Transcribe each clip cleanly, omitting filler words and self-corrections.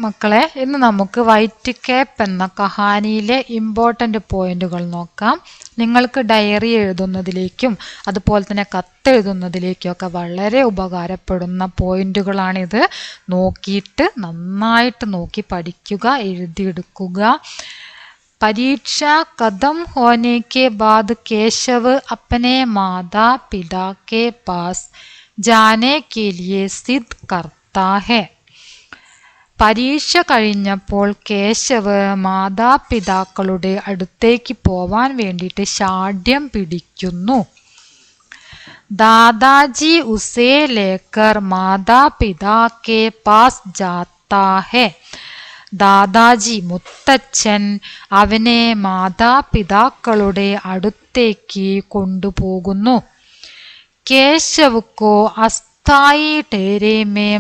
മക്കളെ, ഇന്ന് നമുക്ക് വൈറ്റ് ക്യാപ്പ് എന്ന കഹാനിയിലെ ഇമ്പോർട്ടൻ്റ് പോയിന്റുകൾ നോക്കാം. നിങ്ങൾക്ക് ഡയറി എഴുതുന്നതിലേക്കും അതുപോലെ തന്നെ കത്തെഴുതുന്നതിലേക്കും ഒക്കെ വളരെ ഉപകാരപ്പെടുന്ന പോയിന്റുകളാണിത്. നോക്കിയിട്ട് നന്നായിട്ട് നോക്കി പഠിക്കുക, എഴുതിയെടുക്കുക. परीक्षा खत्म होने के बाद केशव अपने माता पिता के पास जाने के लिए जिद करता है. പരീക്ഷ കഴിഞ്ഞപ്പോൾ കേശവ് മാതാപിതാക്കളുടെ അടുത്തേക്ക് പോവാൻ വേണ്ടിയിട്ട് ശാഠ്യം പിടിക്കുന്നു. ദാദാജി ഉസേ ലേക്കർ മാതാപിതാ കെ പാസ് ജാത്താ ഹെ. ദാദാജി മുത്തച്ഛൻ അവനെ മാതാപിതാക്കളുടെ അടുത്തേക്ക് കൊണ്ടുപോകുന്നു. കേശവ് കോ അസ്ഥായി ठहरे में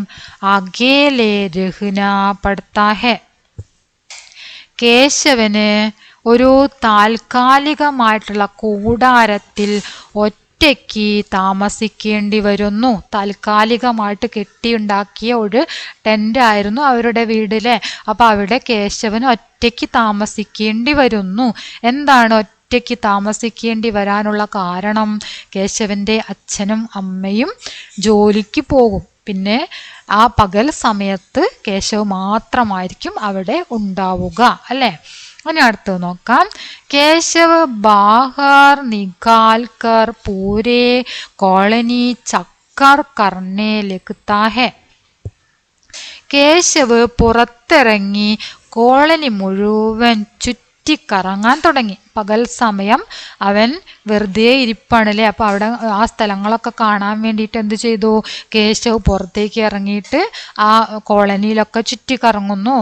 अकेले रहना पड़ता है. കേശവന് ഒരു താൽക്കാലികമായിട്ടുള്ള കൂടാരത്തിൽ ഒറ്റയ്ക്ക് താമസിക്കേണ്ടി വരുന്നു. താൽക്കാലികമായിട്ട് കെട്ടിയുണ്ടാക്കിയ ഒരു ടെൻ്റ് ആയിരുന്നു അവരുടെ വീടിലെ. അപ്പോൾ അവിടെ കേശവന് ഒറ്റയ്ക്ക് താമസിക്കേണ്ടി വരുന്നു. എന്താണ് ഒറ്റയ്ക്ക് താമസിക്കേണ്ടി വരാനുള്ള കാരണം? കേശവൻ്റെ അച്ഛനും അമ്മയും ജോലിക്ക് പോകും. പിന്നെ ആ പകൽ സമയത്ത് കേശവ് മാത്രമായിരിക്കും അവിടെ ഉണ്ടാവുക, അല്ലേ? ഇനി അടുത്ത് നോക്കാം. കേശവ് ബാഹർ നികാൽ കർ പൂരേ കോളനി ചക്കർ കർണേ ലഗ്താ ഹെ. കേശവ് പുറത്തിറങ്ങി കോളനി മുഴുവൻ ചുറ്റിക്കറങ്ങാൻ തുടങ്ങി. പകൽ സമയം അവൻ വെറുതെ ഇരിപ്പാണല്ലേ. അപ്പോൾ അവിടെ ആ സ്ഥലങ്ങളൊക്കെ കാണാൻ വേണ്ടിയിട്ട് എന്ത് ചെയ്തു? കേശവ് പുറത്തേക്ക് ഇറങ്ങിയിട്ട് ആ കോളനിയിലൊക്കെ ചുറ്റിക്കറങ്ങുന്നു.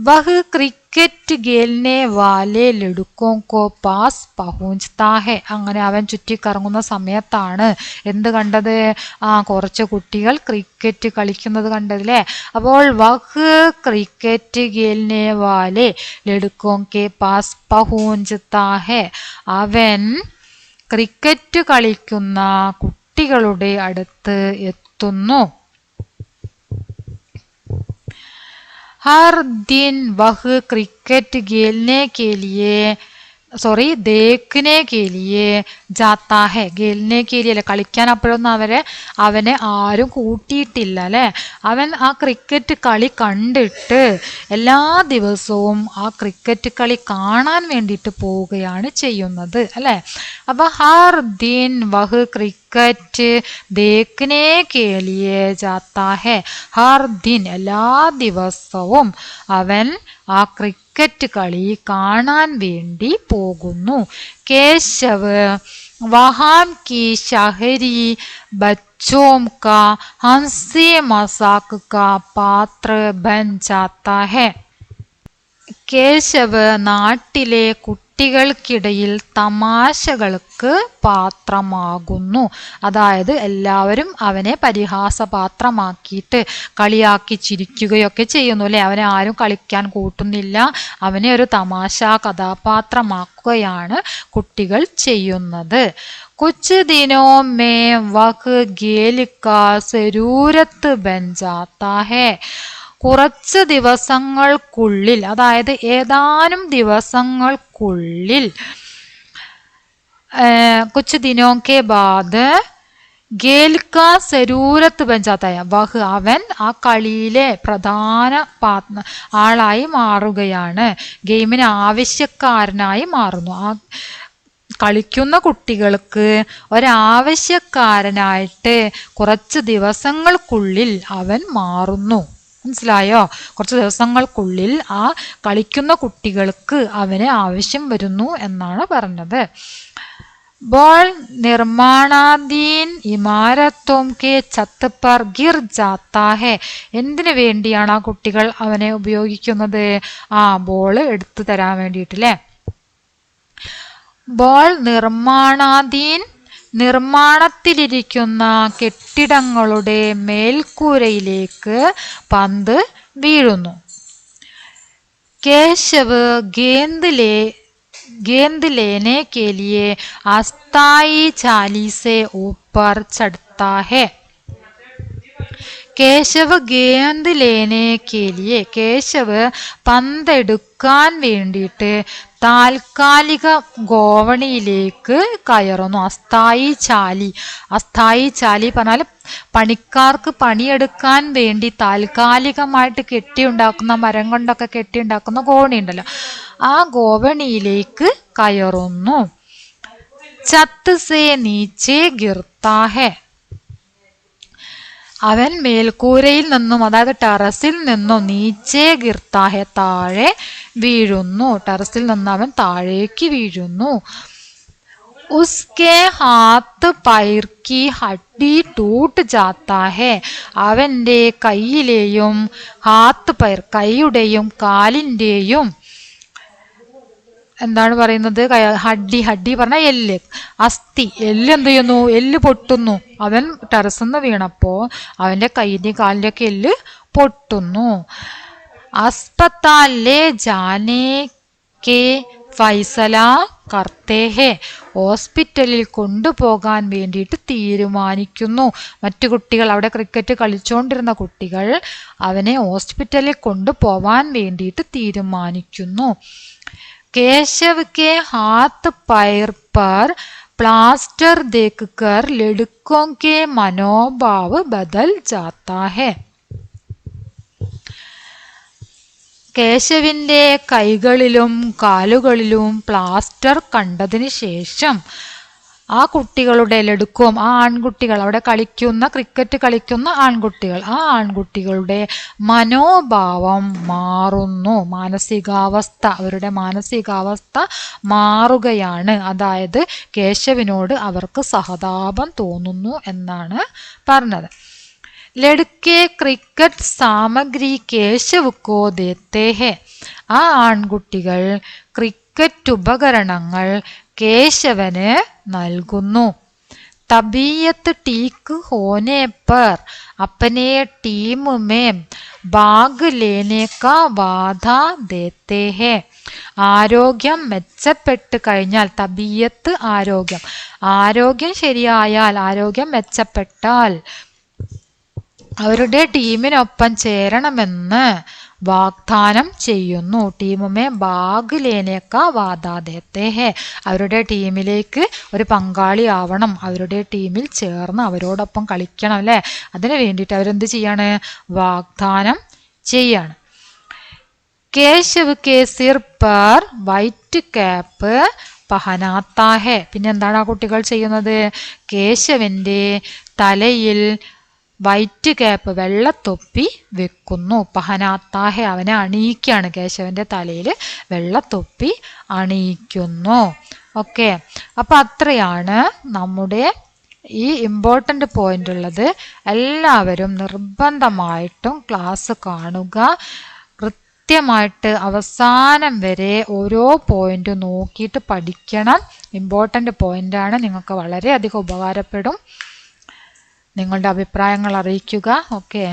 വഹ് ക്രിക്കറ്റ് ഖേൽനെ വാലെ ലഡുക്കോ കോ പാസ് പഹുഞ്ച്താ ഹെ. അങ്ങനെ അവൻ ചുറ്റിക്കറങ്ങുന്ന സമയത്താണ് എന്ത് കണ്ടത്? കുറച്ച് കുട്ടികൾ ക്രിക്കറ്റ് കളിക്കുന്നത് കണ്ടതില്ലേ. അപ്പോൾ വഹ് ക്രിക്കറ്റ് ഖേൽനെ വാലെ ലഡുക്കോ കെ പാസ് പഹുഞ്ച്താ ഹെ. അവൻ ക്രിക്കറ്റ് കളിക്കുന്ന കുട്ടികളുടെ അടുത്ത് എത്തുന്നു. हर दिन वह क्रिकेट देखने के लिए जाता है. खेलने के लिए അല്ലെ, കളിക്കാൻ അപ്പോഴൊന്നും അവനെ ആരും കൂട്ടിയിട്ടില്ല അല്ലേ. അവൻ ആ ക്രിക്കറ്റ് കളി കണ്ടിട്ട് എല്ലാ ദിവസവും ആ ക്രിക്കറ്റ് കളി കാണാൻ വേണ്ടിയിട്ട് പോവുകയാണ് ചെയ്യുന്നത്, അല്ലേ? അപ്പോൾ ഹർ ദിൻ വഹ് ക്രിക്കറ്റ് ദേഖ്നെ കെ ലിയേ ജാത്താ ഹെ. ഹർ ദിൻ എല്ലാ ദിവസവും അവൻ ആ ക്രിക്കറ്റ് കളി കാണാൻ വേണ്ടി പോകുന്നു. കേശവ് വഹാം കി ഷഹരി ബച്ചോം കാ ഹൻസി മസാക് കാ പാത്ര ബൻ ജാത്താ ഹെ. കേശവ് നാട്ടിലെ കുട്ടികൾക്കിടയിൽ തമാശകൾക്ക് പാത്രമാകുന്നു. അതായത് എല്ലാവരും അവനെ പരിഹാസപാത്രമാക്കിയിട്ട് കളിയാക്കി ചിരിക്കുകയൊക്കെ ചെയ്യുന്നു അല്ലേ. അവനെ ആരും കളിക്കാൻ കൂട്ടുന്നില്ല. അവനെ ഒരു തമാശ കഥാപാത്രമാക്കുകയാണ് കുട്ടികൾ ചെയ്യുന്നത്. കുച്ച് ദിനോ മേ വഹ് ഖേൽ കാ സരൂരത്ത് ബൻ ജാത്താ ഹെ. കുറച്ച് ദിവസങ്ങൾക്കുള്ളിൽ, അതായത് ഏതാനും ദിവസങ്ങൾക്കുള്ളിൽ, കുച്ച് ദിനോ കെ ബാദ് ഖേൽ കാ സരൂരത്ത് ബൻ ജാത്താ ഹെ. വഹ് അവൻ ആ കളിയിലെ പ്രധാന ആളായി മാറുകയാണ്. ഗെയിമിന് ആവശ്യക്കാരനായി മാറുന്നു. ആ കളിക്കുന്ന കുട്ടികൾക്ക് ഒരാവശ്യക്കാരനായിട്ട് കുറച്ച് ദിവസങ്ങൾക്കുള്ളിൽ അവൻ മാറുന്നു. മനസ്സിലായോ? കുറച്ച് ദിവസങ്ങൾക്കുള്ളിൽ ആ കളിക്കുന്ന കുട്ടികൾക്ക് അവന് ആവശ്യം വരുന്നു എന്നാണ് പറഞ്ഞത്. ബോൾ നിർമ്മാണാധീൻ ഇമാരത്തോം കെ ഛത്ത് പർ ഗിർ ജാത്താ ഹെ. എന്തിനു വേണ്ടിയാണ് ആ കുട്ടികൾ അവനെ ഉപയോഗിക്കുന്നത്? ബോൾ എടുത്തു തരാൻ വേണ്ടിയിട്ടല്ലേ. ബോൾ നിർമ്മാണാധീൻ, നിർമ്മാണത്തിലിരിക്കുന്ന കെട്ടിടങ്ങളുടെ മേൽക്കൂരയിലേക്ക് പന്ത് വീഴുന്നു. കേശവ് गेंद लेने के लिए अस्थाई जाली से ऊपर चढ़ता है. കേശവ് ഗേന്ദ് ലേനെ കേലിയെ കേശവ് പന്തെടുക്കാൻ വേണ്ടിയിട്ട് താൽക്കാലിക ഗോവണിയിലേക്ക് കയറുന്നു. അസ്ഥായി ചാലി പറഞ്ഞാൽ പണിക്കാർക്ക് പണിയെടുക്കാൻ വേണ്ടി താൽക്കാലികമായിട്ട് കെട്ടിയുണ്ടാക്കുന്ന മരം കൊണ്ടൊക്കെ കെട്ടിയുണ്ടാക്കുന്ന ഗോവണി ഉണ്ടല്ലോ, ആ ഗോവണിയിലേക്ക് കയറുന്നു. ഛത്ത് സേ നീച്ചെ ഗിർത്താ ഹെ, അവൻ മേൽക്കൂരയിൽ നിന്നും അതായത് ടെറസിൽ നിന്നും നീച്ചെ ഗിർത്താ ഹെ താഴെ വീഴുന്നു. ടെറസിൽ നിന്ന് അവൻ താഴേക്ക് വീഴുന്നു. ഉസ്കെ ഹാത്ത് പൈർ കി ഹഡ്ഡി ടൂട്ട് ജാത്താ ഹെ, അവൻ്റെ കൈയിലെയും ഹാത്ത് പൈർ കൈയുടെയും കാലിൻ്റെയും എന്താണ് പറയുന്നത്, ഹഡ്ഡി പറഞ്ഞ എല്ല്, അസ്ഥി എല്ല് എന്ത് ചെയ്യുന്നു, എല്ല് പൊട്ടുന്നു. അവൻ ടെറസിന്ന് വീണപ്പോ അവന്റെ കൈയിന്റെയും കാലിന്റെ ഒക്കെ എല്ല് പൊട്ടുന്നു. അസ്പതാലിലെ ജാനേ കെ ഫൈസല കർത്തേ ഹെ, ഹോസ്പിറ്റലിൽ കൊണ്ടുപോകാൻ വേണ്ടിയിട്ട് തീരുമാനിക്കുന്നു. മറ്റു കുട്ടികൾ, അവിടെ ക്രിക്കറ്റ് കളിച്ചുകൊണ്ടിരുന്ന കുട്ടികൾ അവനെ ഹോസ്പിറ്റലിൽ കൊണ്ടുപോവാൻ വേണ്ടിയിട്ട് തീരുമാനിക്കുന്നു. केशव के हाथ पैर पर प्लास्टर देखकर लड़कों के मनोभाव बदल जाता है. കേശവിൻ്റെ കൈകളിലും കാലുകളിലും പ്ലാസ്റ്റർ കണ്ടതിന് ശേഷം ആ കുട്ടികളുടെ ലടുക്കവും, ആ ആൺകുട്ടികൾ അവിടെ കളിക്കുന്ന ക്രിക്കറ്റ് കളിക്കുന്ന ആൺകുട്ടികൾ, ആ ആൺകുട്ടികളുടെ മനോഭാവം മാറുന്നു. അവരുടെ മാനസികാവസ്ഥ മാറുകയാണ്. അതായത് കേശവിനോട് അവർക്ക് സഹതാപം തോന്നുന്നു എന്നാണ് പറഞ്ഞത്. ലടുക്കെ ക്രിക്കറ്റ് സാമഗ്രി കേശവ് കോ ദേത്തേ ഹെ, ആ ആൺകുട്ടികൾ ക്രിക്കറ്റ് ഉപകരണങ്ങൾ കേശവന് നൽകുന്നു. തബീയത്ത് ടീക്ക് ഹോനെ പർ അപ്പനെ ടീം में भाग लेने का वादा देते हैं. ആരോഗ്യം മെച്ചപ്പെട്ട് കഴിഞ്ഞാൽ, തബീയത്ത് ആരോഗ്യം ശരിയായാൽ, ആരോഗ്യം മെച്ചപ്പെട്ടാൽ അവരുടെ ടീമിനൊപ്പം ചേരണമെന്ന് വാഗ്ദാനം ചെയ്യുന്നു. ടീമുമേ ഭാഗ് ലേനേക്ക വാദാ ദേത്തേ ഹെ, അവരുടെ ടീമിലേക്ക് ഒരു പങ്കാളി ആവണം, അവരുടെ ടീമിൽ ചേർന്ന് അവരോടൊപ്പം കളിക്കണം അല്ലേ, അതിനു വേണ്ടിയിട്ട് അവരെന്ത് ചെയ്യാണ്, വാഗ്ദാനം ചെയ്യാണ്. കേശവ് കെ സിർ പർ വൈറ്റ് ക്യാപ്പ് പഹനാത്താ ഹെ, പിന്നെ എന്താണ് ആ കുട്ടികൾ ചെയ്യുന്നത്, കേശവന്റെ തലയിൽ വൈറ്റ് ക്യാപ്പ് വെള്ളത്തൊപ്പി വെക്കുന്നു. പഹനാത്താഹെ, അവനെ അണിയിക്കുകയാണ്, കേശവന്റെ തലയിൽ വെള്ളത്തൊപ്പി അണിയിക്കുന്നു. ഓക്കെ, അപ്പം അത്രയാണ് നമ്മുടെ ഈ ഇമ്പോർട്ടൻ്റ് പോയിന്റ് ഉള്ളത്. എല്ലാവരും നിർബന്ധമായിട്ടും ക്ലാസ് കാണുക, കൃത്യമായിട്ട് അവസാനം വരെ ഓരോ പോയിന്റ് നോക്കിയിട്ട് പഠിക്കണം. ഇമ്പോർട്ടൻ്റ് പോയിന്റാണ്, നിങ്ങൾക്ക് വളരെയധികം ഉപകാരപ്പെടും. നിങ്ങളുടെ അഭിപ്രായങ്ങൾ അറിയിക്കുക. ഓക്കെ.